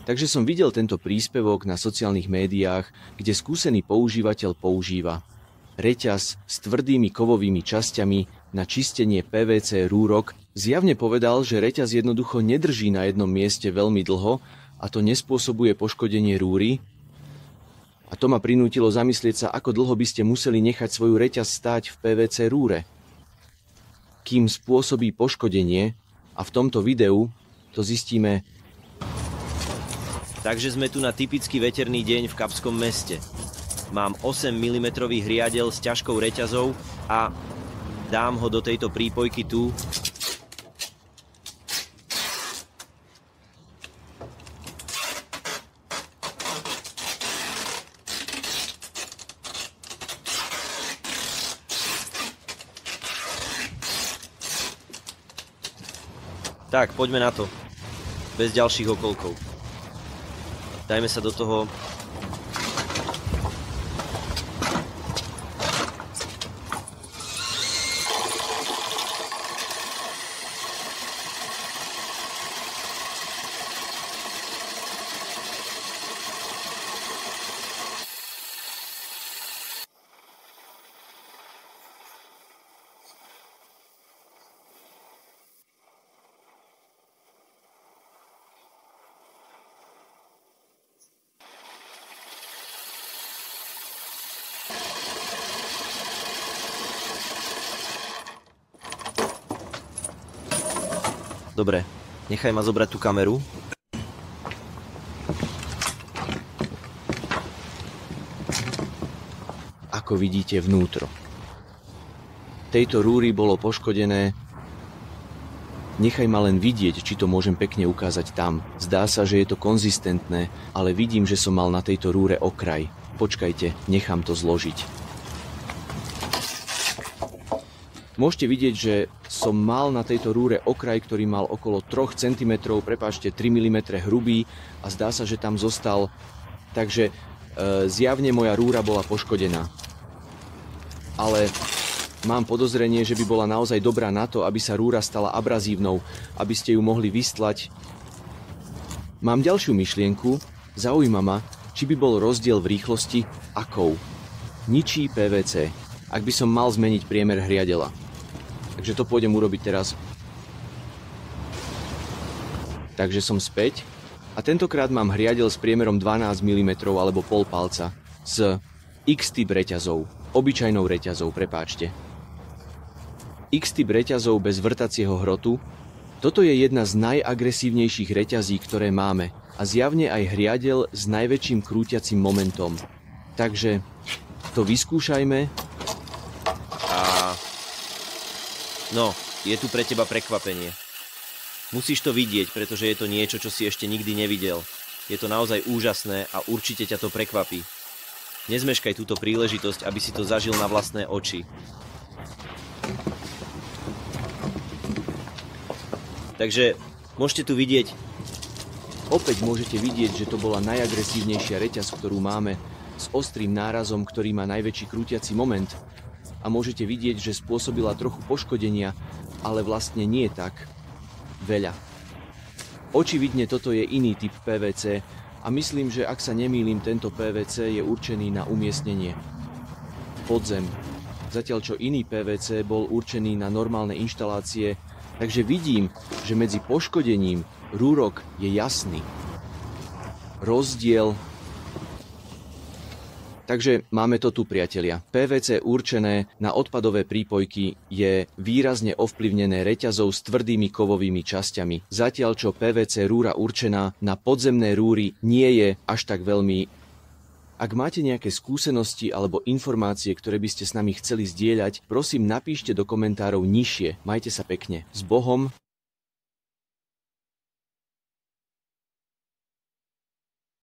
Takže som videl tento príspevok na sociálnych médiách, kde skúsený používateľ používa reťaz s tvrdými kovovými časťami na čistenie PVC rúrok. Zjavne povedal, že reťaz jednoducho nedrží na jednom mieste veľmi dlho a to nespôsobuje poškodenie rúry. A to ma prinútilo zamyslieť sa, ako dlho by ste museli nechať svoju reťaz stáť v PVC rúre, kým spôsobí poškodenie, a v tomto videu to zistíme. Takže sme tu na typický veterný deň v Kapskom meste. Mám 8 mm riadel s ťažkou reťazou a dám ho do tejto prípojky tu. Tak, poďme na to. Bez ďalších okolkov. Dajme sa do toho. Dobre, nechaj ma zobrať tú kameru. Ako vidíte vnútro. Tejto rúry bolo poškodené. Nechaj ma len vidieť, či to môžem pekne ukázať tam. Zdá sa, že je to konzistentné, ale vidím, že som mal na tejto rúre okraj. Počkajte, nechám to zložiť. Môžete vidieť, že som mal na tejto rúre okraj, ktorý mal okolo 3 cm, prepáčte, 3 mm hrubý a zdá sa, že tam zostal. Takže zjavne moja rúra bola poškodená. Ale mám podozrenie, že by bola naozaj dobrá na to, aby sa rúra stala abrazívnou, aby ste ju mohli vystlať. Mám ďalšiu myšlienku. Zaujíma ma, či by bol rozdiel v rýchlosti, akou. Ničí PVC, ak by som mal zmeniť priemer hriadela. Takže to pôjdem urobiť teraz. Takže som späť. A tentokrát mám hriadel s priemerom 12 mm alebo pol palca s X-typ reťazou. Obyčajnou reťazou, prepáčte. X-typ reťazou bez vrtacieho hrotu. Toto je jedna z najagresívnejších reťazí, ktoré máme. A zjavne aj hriadel s najväčším krútiacim momentom. Takže to vyskúšajme. No, je tu pre teba prekvapenie. Musíš to vidieť, pretože je to niečo, čo si ešte nikdy nevidel. Je to naozaj úžasné a určite ťa to prekvapí. Nezmeškaj túto príležitosť, aby si to zažil na vlastné oči. Takže môžete tu vidieť. Opäť môžete vidieť, že to bola najagresívnejšia reťaz, ktorú máme, s ostrým nárazom, ktorý má najväčší krútiaci moment. A môžete vidieť, že spôsobila trochu poškodenia, ale vlastne nie tak veľa. Očividne toto je iný typ PVC a myslím, že ak sa nemýlim, tento PVC je určený na umiestnenie pod zem. Zatiaľ čo iný PVC bol určený na normálne inštalácie, takže vidím, že medzi poškodením rúrok je jasný rozdiel. Takže máme to tu, priatelia. PVC určené na odpadové prípojky je výrazne ovplyvnené reťazou s tvrdými kovovými časťami. Zatiaľ čo PVC rúra určená na podzemné rúry nie je až tak veľmi. Ak máte nejaké skúsenosti alebo informácie, ktoré by ste s nami chceli zdieľať, prosím napíšte do komentárov nižšie. Majte sa pekne. S Bohom.